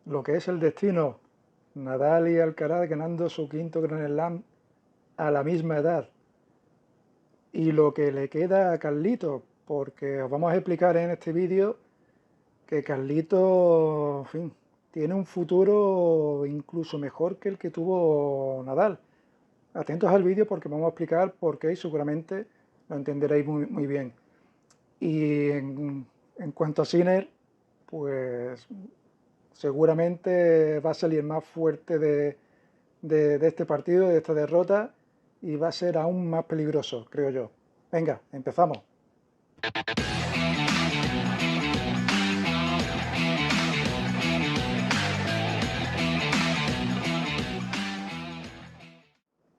lo que es el destino. Nadal y Alcaraz ganando su quinto Grand Slam a la misma edad. Y lo que le queda a Carlito, porque os vamos a explicar en este vídeo que Carlito, en fin, tiene un futuro incluso mejor que el que tuvo Nadal. Atentos al vídeo porque vamos a explicar por qué y seguramente lo entenderéis muy bien. Y en cuanto a Sinner, pues seguramente va a salir más fuerte de este partido, de esta derrota, y va a ser aún más peligroso, creo yo. Venga, empezamos.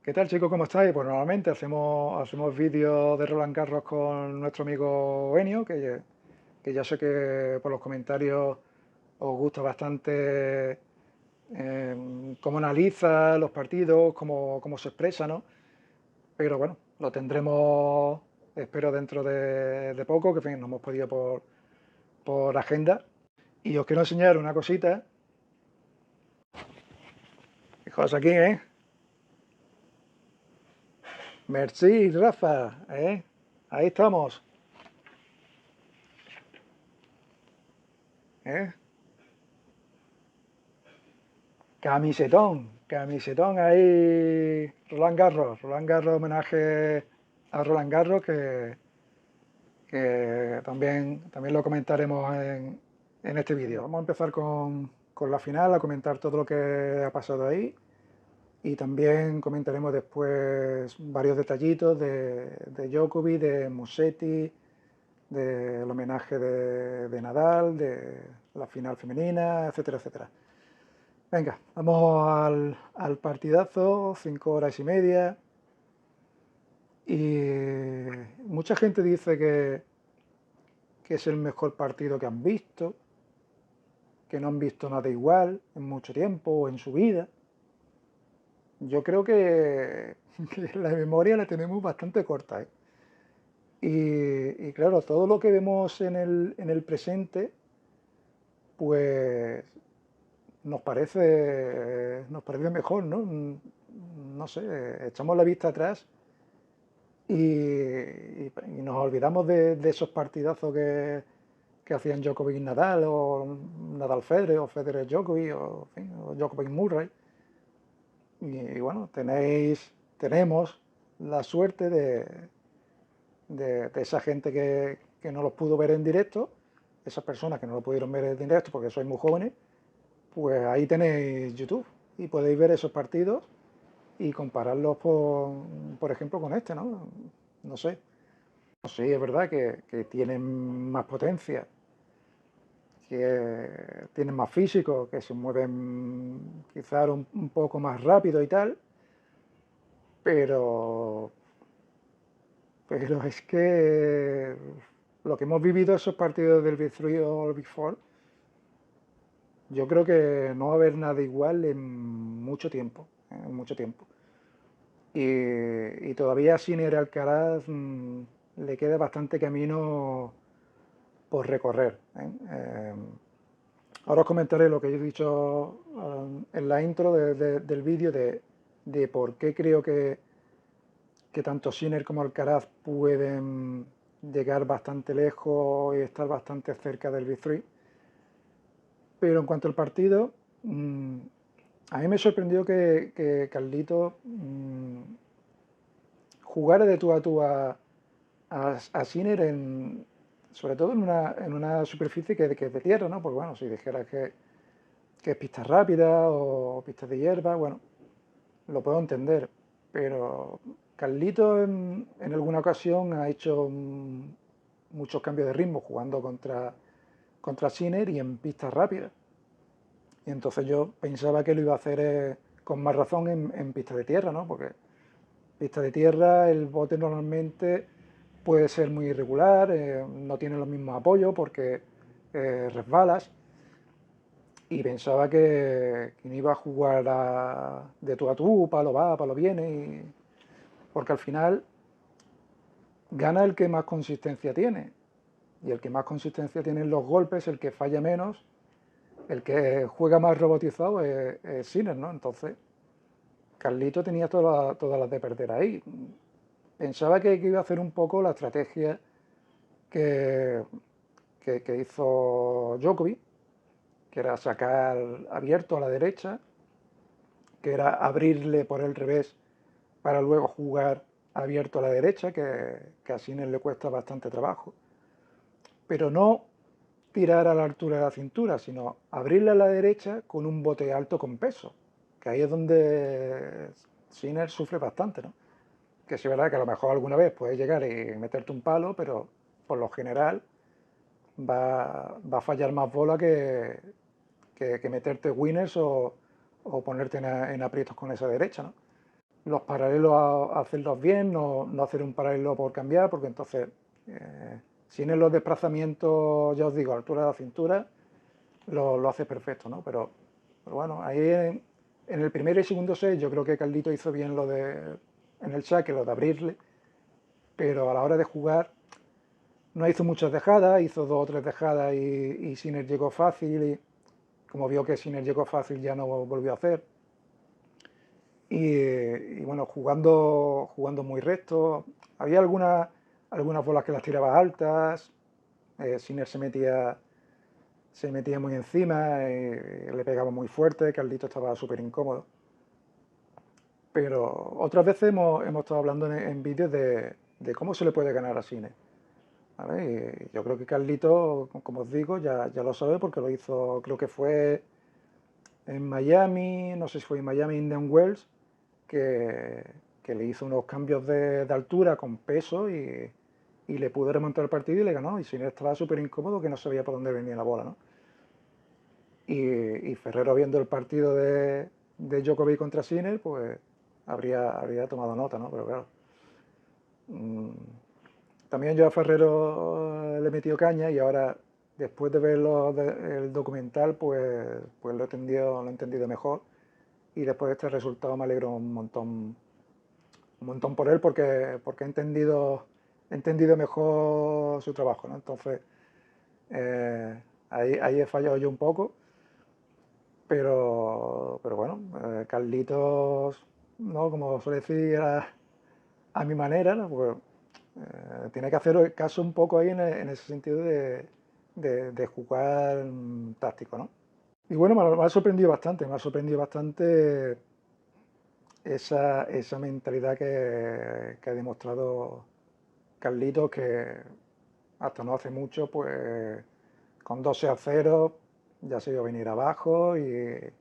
¿Qué tal, chicos? ¿Cómo estáis? Pues normalmente hacemos vídeos de Roland Garros con nuestro amigo Enio, que ya sé que por los comentarios os gusta bastante cómo analiza los partidos, cómo se expresa, ¿no? Pero bueno, lo tendremos, espero, dentro de poco, que en fin, no hemos podido por agenda. Y os quiero enseñar una cosita. Fijaos aquí, ¿eh? Merci, Rafa, ¿eh? Ahí estamos, ¿eh? Camisetón ahí, Roland Garros, homenaje a Roland Garros, que también lo comentaremos en este vídeo. Vamos a empezar con la final, a comentar todo lo que ha pasado ahí y también comentaremos después varios detallitos de Djokovic, de Musetti, del homenaje de Nadal, de la final femenina, etcétera, etcétera. Venga, vamos al partidazo, 5 horas y media. Y mucha gente dice que es el mejor partido que han visto, que no han visto nada igual en mucho tiempo o en su vida. Yo creo que la memoria la tenemos bastante corta, ¿eh? Y claro, todo lo que vemos en el presente, pues nos parece mejor, ¿no? No sé, echamos la vista atrás y nos olvidamos de esos partidazos que hacían Djokovic y Nadal, o Nadal Federer, o Federer Djokovic, en fin, o Djokovic Murray. Y bueno, tenemos la suerte de esa gente que no los pudo ver en directo, esas personas que no lo pudieron ver en directo porque sois muy jóvenes, pues ahí tenéis YouTube y podéis ver esos partidos y compararlos, por ejemplo, con este, ¿no? No sé. Sí, es verdad que tienen más potencia, que tienen más físico, que se mueven quizás un poco más rápido y tal, pero, pero es que lo que hemos vivido esos partidos del Big Three o el Big Four, yo creo que no va a haber nada igual en mucho tiempo, en mucho tiempo. Y todavía sin ir Alcaraz le queda bastante camino por recorrer, ¿eh? Ahora os comentaré lo que yo he dicho en la intro del vídeo de por qué creo que tanto Sinner como Alcaraz pueden llegar bastante lejos y estar bastante cerca del Big Three. Pero en cuanto al partido, a mí me sorprendió que Carlito jugara de tú a tú a Sinner, sobre todo en una superficie que es de tierra, ¿no? Porque bueno, si dijeras que es pista rápida o pistas de hierba, bueno, lo puedo entender, pero Carlito en alguna ocasión ha hecho muchos cambios de ritmo jugando contra Sinner y en pistas rápidas. Y entonces yo pensaba que lo iba a hacer con más razón en pistas de tierra, ¿no? Porque pista de tierra el bote normalmente puede ser muy irregular, no tiene los mismos apoyos porque resbalas. Y pensaba que iba a jugar de tú a tú, palo va, palo viene, porque al final gana el que más consistencia tiene. Y el que más consistencia tiene en los golpes, el que falla menos el que juega más robotizado es Sinner, ¿no? Entonces, Carlito tenía todas las de perder ahí. Pensaba que iba a hacer un poco la estrategia que, que hizo Djokovic, que era sacar abierto a la derecha, que era abrirle por el revés para luego jugar abierto a la derecha, que a Sinner le cuesta bastante trabajo. Pero no tirar a la altura de la cintura, sino abrirle a la derecha con un bote alto con peso, que ahí es donde Sinner sufre bastante, ¿no? Que sí es verdad que a lo mejor alguna vez puedes llegar y meterte un palo, pero por lo general va a fallar más bola que meterte winners o ponerte en aprietos con esa derecha, ¿no? Los paralelos a hacerlos bien, no hacer un paralelo por cambiar, porque entonces, sin en los desplazamientos, ya os digo, a altura de la cintura, lo hace perfecto, ¿no? Pero bueno, ahí en el primer y segundo set yo creo que Carlito hizo bien en el saque, lo de abrirle, pero a la hora de jugar no hizo muchas dejadas, hizo dos o tres dejadas y Sinner llegó fácil, y como vio que Sinner llegó fácil ya no volvió a hacer. Y bueno, jugando muy recto. Había algunas bolas que las tiraba altas, Sinner se metía muy encima, le pegaba muy fuerte, Carlito estaba súper incómodo. Pero otras veces hemos estado hablando en vídeos de cómo se le puede ganar a Sinner. ¿Vale? Y yo creo que Carlito, como os digo, ya lo sabe porque lo hizo, creo que fue en Miami, no sé si fue en Miami, Indian Wells, que, que le hizo unos cambios de altura con peso y le pudo remontar el partido y le ganó. Y Sinner estaba súper incómodo que no sabía por dónde venía la bola, ¿no? Y Ferrero viendo el partido de Djokovic contra Sinner, pues habría tomado nota, ¿no? Pero claro. mm, También yo a Ferrero le he metido caña y ahora, después de ver el documental, pues lo he entendido mejor. Y después de este resultado me alegro un montón por él porque he entendido mejor su trabajo, ¿no? Entonces, ahí he fallado yo un poco, pero bueno, Carlitos, ¿no? Como suele decir a mi manera, ¿no? Pues, tiene que hacer caso un poco ahí en ese sentido de jugar táctico, ¿no? Y bueno, me ha sorprendido bastante, esa mentalidad que ha demostrado Carlitos, que hasta no hace mucho, pues con 12-0 ya se iba a venir abajo y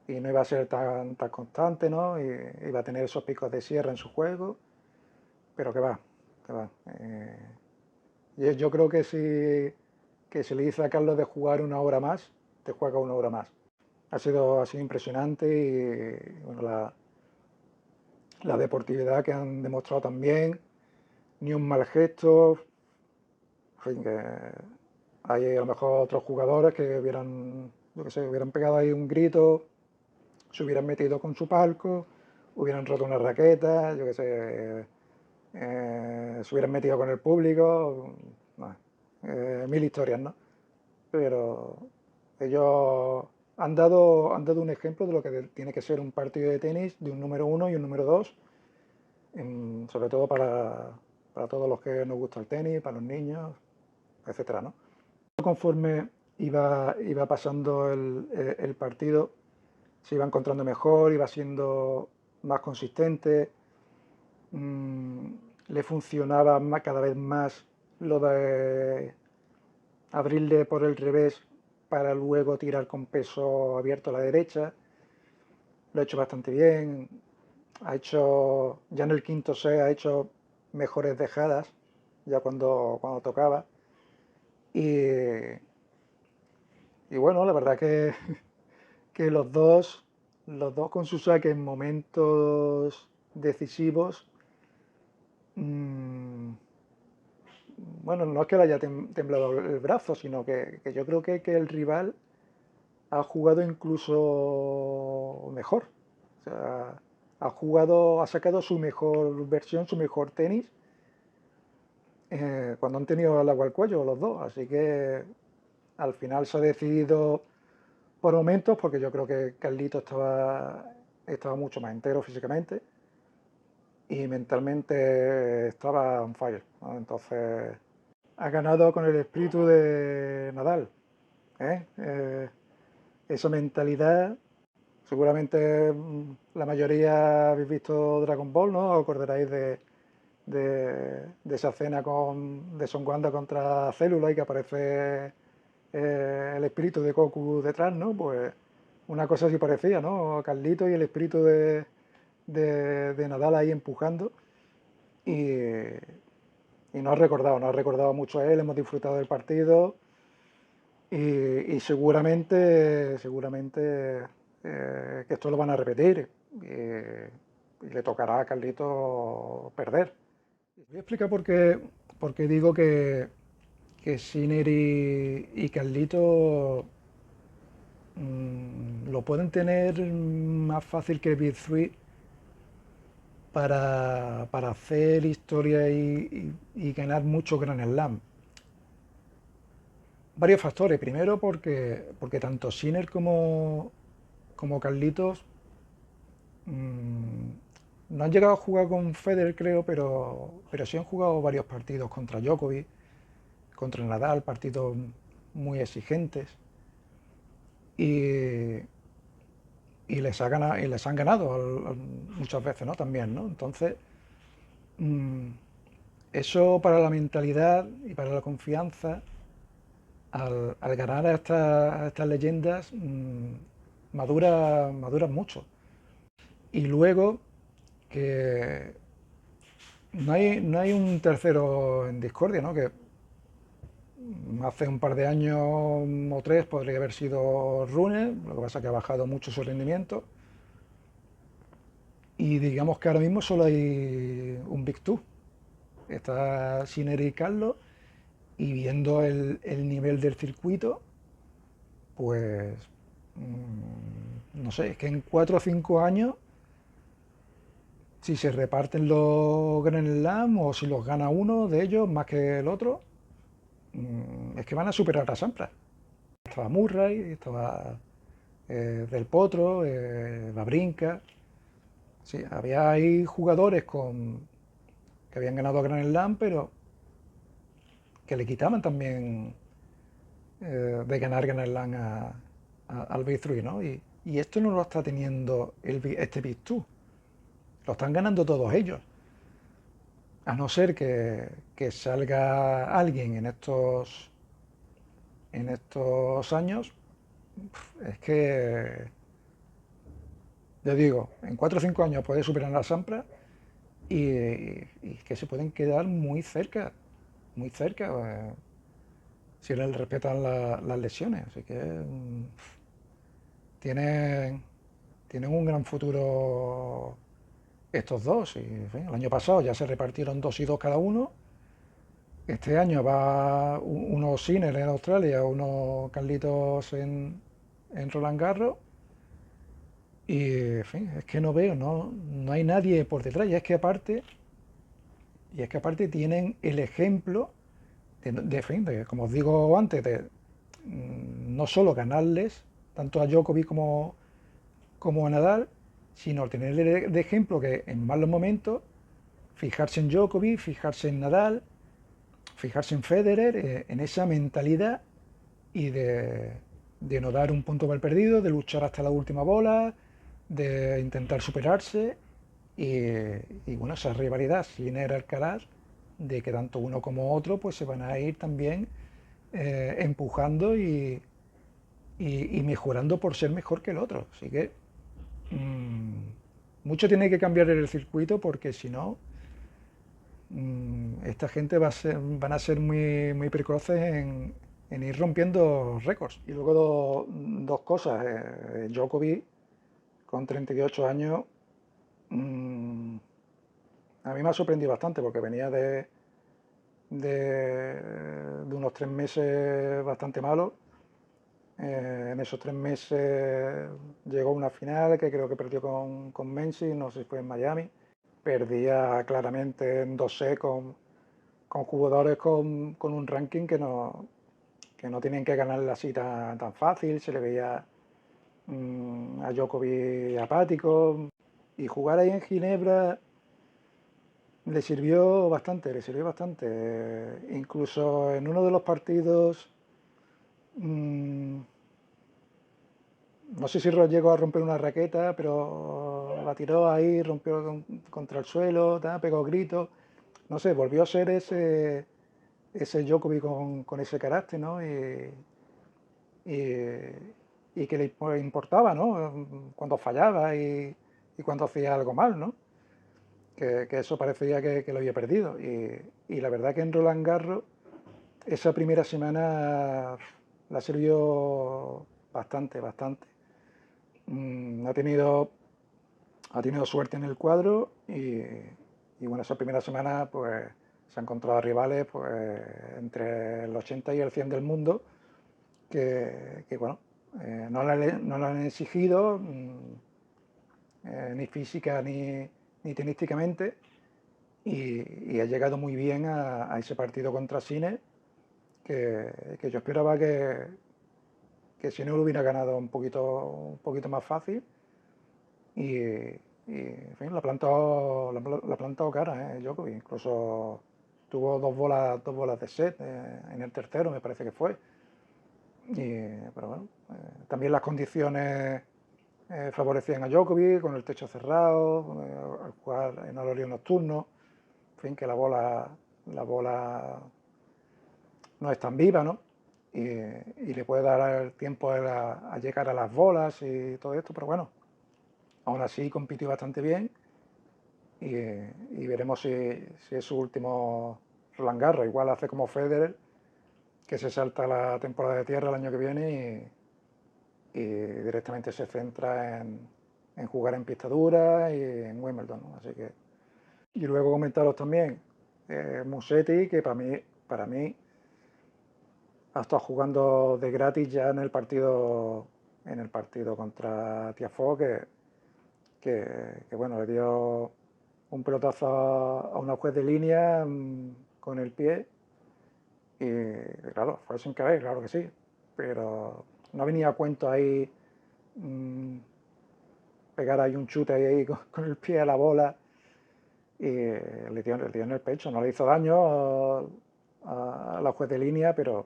no iba a ser tan constante, ¿no? Y iba a tener esos picos de sierra en su juego, pero que va, que va. Yo creo que si le dice a Carlos de jugar una hora más, te juega una hora más. Ha sido impresionante y bueno, la deportividad que han demostrado también, ni un mal gesto, en fin, que hay a lo mejor otros jugadores que hubieran, yo qué sé, hubieran pegado ahí un grito, se hubieran metido con su palco, hubieran roto una raqueta, yo qué sé, se hubieran metido con el público, no, mil historias, ¿no? Pero ellos han dado un ejemplo de lo que tiene que ser un partido de tenis de un número uno y un número dos, sobre todo para todos los que nos gusta el tenis, para los niños, etcétera, ¿no? Conforme iba pasando el partido, se iba encontrando mejor, iba siendo más consistente, mm, le funcionaba cada vez más lo de abrirle por el revés para luego tirar con peso abierto a la derecha. Lo ha hecho bastante bien. Ya en el quinto set ha hecho mejores dejadas, ya cuando tocaba. Y, y bueno, la verdad que los dos con su saque en momentos decisivos, mmm, bueno, no es que le haya temblado el brazo, sino que yo creo que el rival ha jugado incluso mejor. O sea, ha sacado su mejor versión, su mejor tenis, cuando han tenido el agua al cuello los dos. Así que al final se ha decidido por momentos, porque yo creo que Carlito estaba mucho más entero físicamente y mentalmente estaba on fire, ¿no? Entonces ha ganado con el espíritu de Nadal, ¿eh? Esa mentalidad, seguramente la mayoría habéis visto Dragon Ball, ¿no? Os acordaréis de esa escena de Son Gohan contra Célula y que aparece el espíritu de Goku detrás, ¿no? Pues una cosa así parecía, ¿no? Carlito y el espíritu de Nadal ahí empujando. Y, y nos ha recordado mucho a él, hemos disfrutado del partido y seguramente que esto lo van a repetir y le tocará a Carlito perder. Voy a explicar por qué digo que Sinner y Carlito lo pueden tener más fácil que Big Three para hacer historia y ganar mucho Grand Slam. Varios factores. Primero porque tanto Sinner como Carlitos no han llegado a jugar con Federer, creo, pero sí han jugado varios partidos contra Djokovic, contra Nadal, partidos muy exigentes. Y, y les han ganado muchas veces, ¿no? También, ¿no? Entonces, mm, eso para la mentalidad y para la confianza, al ganar a estas leyendas, maduran mucho. Y luego que no hay un tercero en discordia, ¿no? Que hace un par de años o tres podría haber sido Rune, lo que pasa es que ha bajado mucho su rendimiento. Y digamos que ahora mismo solo hay un Big Two. Está Sinner y Carlos, y viendo el nivel del circuito, pues no sé, es que en 4 o 5 años, si se reparten los Grand Slam o si los gana uno de ellos más que el otro, es que van a superar a Sampras. Estaba Murray, estaba Del Potro, Babrinka. Sí, había ahí jugadores que habían ganado Grand Slam, pero que le quitaban también de ganar Grand Slam al Big Three, ¿no? Y esto no lo está teniendo este Big Two. Lo están ganando todos ellos. A no ser que salga alguien en estos años, es que, yo digo, en 4 o 5 años puede superar a Sampras y que se pueden quedar muy cerca, si les respetan las lesiones. Así que tienen, tienen un gran futuro estos dos. Y, en fin, el año pasado ya se repartieron 2 y 2 cada uno. Este año va uno Sinner en Australia, uno Carlitos en Roland Garros. Y, en fin, es que no veo, no hay nadie por detrás. Y es que aparte tienen el ejemplo como os digo antes, no solo ganarles, tanto a Djokovic como a Nadal, sino tener de ejemplo que en malos momentos, fijarse en Djokovic, fijarse en Nadal, fijarse en Federer, en esa mentalidad y de no dar un punto mal perdido, de luchar hasta la última bola, de intentar superarse y bueno, esa rivalidad sin era Alcaraz, de que tanto uno como otro pues se van a ir también empujando y mejorando por ser mejor que el otro. Así que mucho tiene que cambiar en el circuito porque si no, esta gente van a ser muy precoces en ir rompiendo récords. Y luego dos cosas. Djokovic, con 38 años, mm, a mí me ha sorprendido bastante porque venía de unos 3 meses bastante malos. En esos 3 meses llegó a una final que creo que perdió con Menzi, no sé si fue en Miami. Perdía claramente en 2 sets con jugadores con un ranking que no tienen que ganar la cita tan fácil. Se le veía a Djokovic apático, y jugar ahí en Ginebra le sirvió bastante, le sirvió bastante. Incluso en uno de los partidos, mm, no sé si llegó a romper una raqueta, pero la tiró ahí, rompió contra el suelo, pegó gritos. No sé, volvió a ser ese Djokovic con ese carácter, ¿no? Y que le importaba, ¿no? Cuando fallaba y cuando hacía algo mal, ¿no? Que eso parecía que lo había perdido. Y la verdad que en Roland Garros esa primera semana la sirvió bastante, bastante. Ha tenido suerte en el cuadro y bueno, esa primera semana pues se ha encontrado rivales pues entre el 80 y el 100 del mundo que bueno, no lo han exigido ni física ni tenísticamente y ha llegado muy bien a ese partido contra Sine que yo esperaba que Sine lo hubiera ganado un poquito más fácil en fin, la ha plantado cara, Djokovic. Incluso tuvo dos bolas de set en el tercero, me parece que fue. Pero bueno, también las condiciones favorecían a Djokovic con el techo cerrado, al jugar en horario nocturno, en fin, que la bola no es tan viva, ¿no? Y le puede dar el tiempo a llegar a las bolas y todo esto, pero bueno, aún así compitió bastante bien y veremos si es su último Roland Garros. Igual hace como Federer, que se salta la temporada de tierra el año que viene y directamente se centra en jugar en pista dura y en Wimbledon, ¿no? Así que, y luego comentaros también Musetti, que para mí ha estado jugando de gratis ya en el partido contra Tiafoe, que bueno, le dio un pelotazo a una juez de línea con el pie y claro, fue sin querer, claro que sí, pero no venía a cuento ahí mm, pegar ahí un chute ahí con el pie a la bola y le dio en el pecho, no le hizo daño a la juez de línea, pero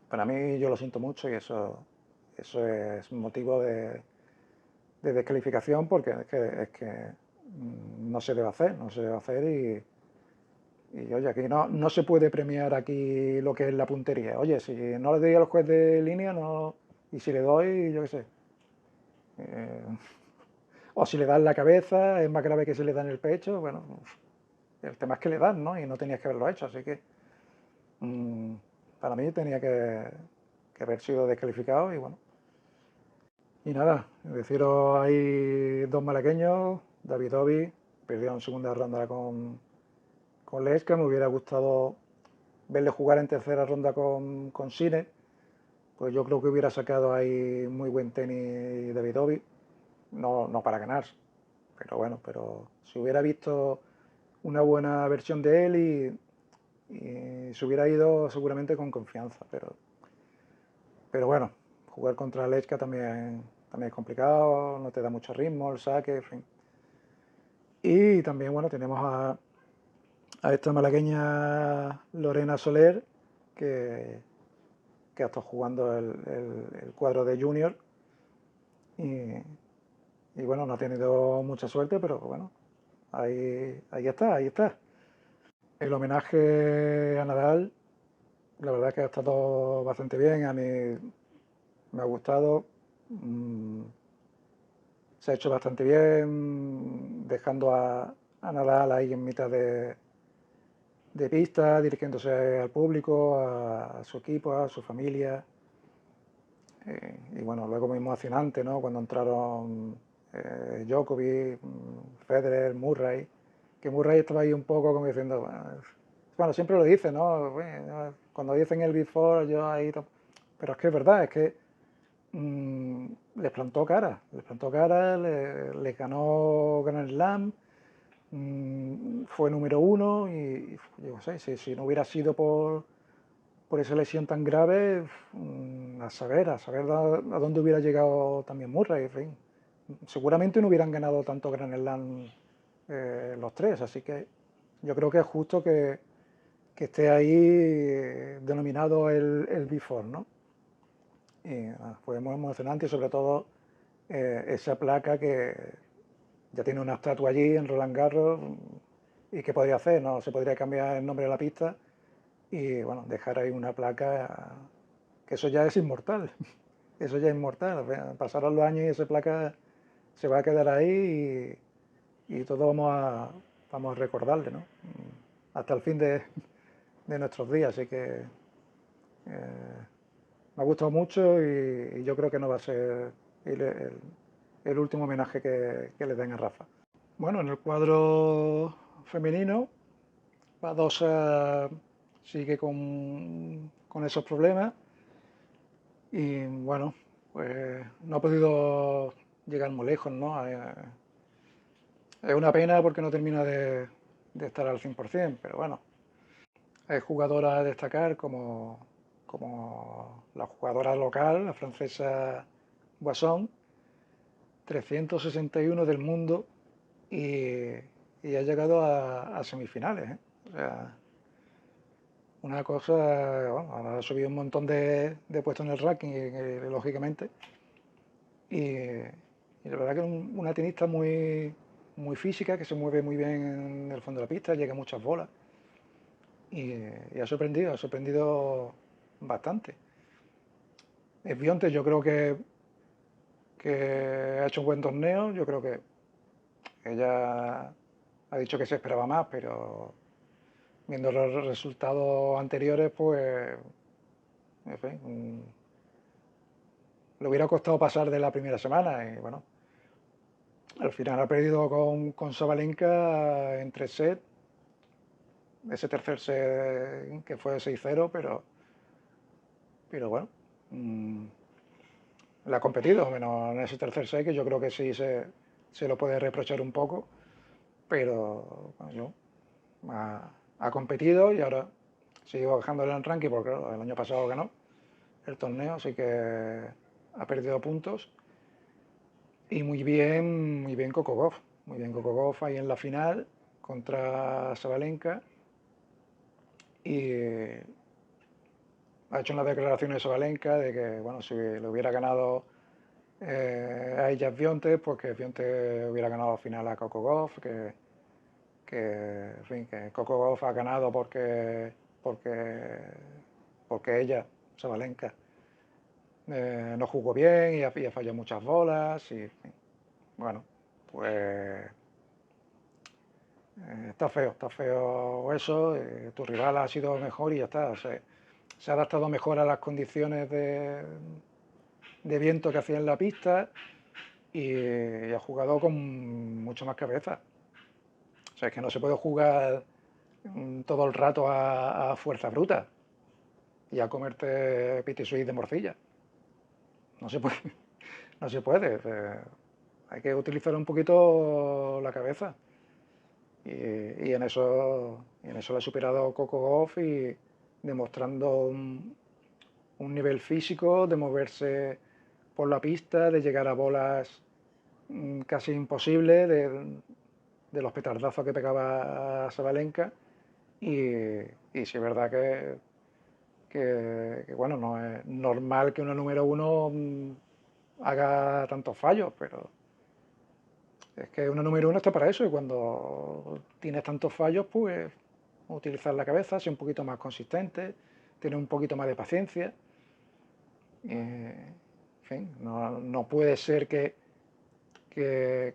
para mí yo lo siento mucho y eso es motivo de descalificación porque es que no se debe hacer, no se debe hacer y oye, aquí no se puede premiar aquí lo que es la puntería. Oye, si no le doy al juez de línea, no, y si le doy, yo qué sé, eh, o si le das en la cabeza, es más grave que si le da en el pecho, bueno, el tema es que le dan, ¿no? Y no tenías que haberlo hecho, así que mm, para mí tenía que haber sido descalificado y bueno. Y nada, deciros, hay dos malagueños, David Ovi, perdió en segunda ronda con Lesca, me hubiera gustado verle jugar en tercera ronda con Sine, pues yo creo que hubiera sacado ahí muy buen tenis David Ovi, no para ganar, pero bueno, pero si hubiera visto una buena versión de él y se hubiera ido seguramente con confianza, pero bueno, jugar contra Lechka también es complicado, no te da mucho ritmo, el saque, en fin. Y también, bueno, tenemos a esta malagueña Lorena Soler, que, que ha estado jugando el cuadro de Junior y, y bueno, no ha tenido mucha suerte, pero bueno, ahí está, ahí está. El homenaje a Nadal, la verdad es que ha estado bastante bien, a mí me ha gustado. mm, Se ha hecho bastante bien, dejando a Nadal ahí en mitad de pista, dirigiéndose al público, a su equipo, a su familia. Y bueno, luego muy emocionante, ¿no? Cuando entraron Djokovic, Federer, Murray, que Murray estaba ahí un poco como diciendo, bueno, siempre lo dice, ¿no? Bueno, cuando dicen el Big Four, yo ahí... Pero es que es verdad, es que mm, les plantó cara, les ganó Grand Slam, fue número uno y yo sé, si no hubiera sido por esa lesión tan grave, a saber a dónde hubiera llegado también Murray, en fin. Seguramente no hubieran ganado tanto Grand Slam los tres, así que yo creo que es justo que esté ahí denominado el Big Four, ¿no? Y fue muy emocionante y sobre todo esa placa que ya tiene una estatua allí en Roland Garros y qué podría hacer, ¿no? Se podría cambiar el nombre de la pista y bueno, dejar ahí una placa que eso ya es inmortal, eso ya es inmortal, pasarán los años y esa placa se va a quedar ahí y todos vamos a recordarle, ¿no? Hasta el fin de nuestros días, así que me ha gustado mucho y yo creo que no va a ser el último homenaje que le den a Rafa. Bueno, en el cuadro femenino, Badosa sigue con esos problemas y bueno, pues no ha podido llegar muy lejos, ¿no? Es una pena porque no termina de estar al 100%, pero bueno, es jugadora a destacar como la jugadora local, la francesa Boisson, 361 del mundo y ha llegado a semifinales, ¿eh? O sea, una cosa, bueno, ha subido un montón de puestos en el ranking, lógicamente, y la verdad que es una tenista muy física, que se mueve muy bien en el fondo de la pista, llega a muchas bolas, y ha sorprendido bastante. Esbionte yo creo que ha hecho un buen torneo, yo creo que ella ha dicho que se esperaba más, pero viendo los resultados anteriores, pues, en fin, le hubiera costado pasar de la primera semana y bueno, al final ha perdido con Sabalenka en 3 sets, ese tercer set que fue 6-0, pero bueno, le ha competido, menos en ese tercer set, que yo creo que sí se lo puede reprochar un poco, pero bueno, ha competido y ahora sigue bajando el ranking porque claro, el año pasado ganó el torneo, así que ha perdido puntos. Y muy bien Coco Gauff, muy bien Coco Gauff ahí en la final contra Sabalenka y ha hecho unas declaraciones de Sabalenka de que, bueno, si le hubiera ganado a ella Bionte, pues que Bionte hubiera ganado la final a Coco Gauff, en fin, que Coco Gauff ha ganado porque ella, Sabalenka, no jugó bien y ha fallado muchas bolas y, en fin, bueno, pues está feo eso, tu rival ha sido mejor y ya está, se ha adaptado mejor a las condiciones de viento que hacía en la pista y ha jugado con mucho más cabeza. O sea, es que no se puede jugar todo el rato a fuerza bruta y a comerte piti suisse de morcilla. No se puede, no se puede. Hay que utilizar un poquito la cabeza. Y en eso lo ha superado Coco Gauff y demostrando un nivel físico de moverse por la pista, de llegar a bolas casi imposibles, de los petardazos que pegaba a Sabalenka. Y sí es verdad que, bueno, no es normal que una número uno haga tantos fallos, pero es que una número uno está para eso y cuando tienes tantos fallos, pues utilizar la cabeza, ser un poquito más consistente, tener un poquito más de paciencia. En fin, no puede ser que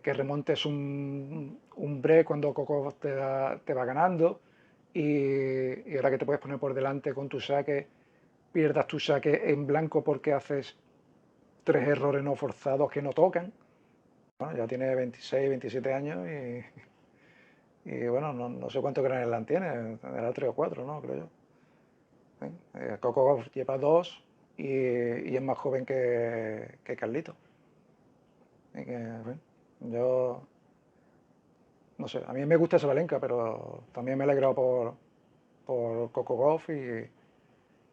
remontes un break cuando Coco te va ganando y ahora que te puedes poner por delante con tu saque, pierdas tu saque en blanco porque haces 3 errores no forzados que no tocan. Bueno, ya tiene 26, 27 años y bueno, no sé cuántos Grand Slam tiene, tendrá 3 o 4, ¿no? Creo yo. ¿Sí? Coco Gauff lleva 2 y es más joven que Carlito. Y que, en fin, yo no sé, a mí me gusta Sabalenka, pero también me he alegrado por Coco Gauff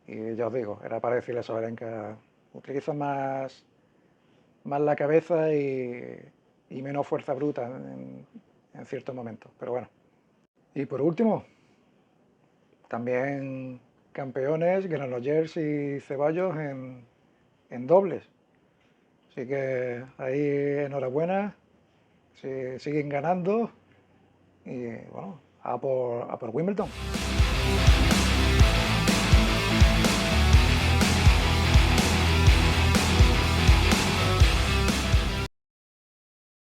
Y ya os digo, era para decirle a Sabalenka, utiliza más la cabeza y menos fuerza bruta en ciertos momentos. Pero bueno. Y por último, también campeones, Granollers y Ceballos en dobles. Así que ahí enhorabuena, siguen ganando y bueno, a por Wimbledon.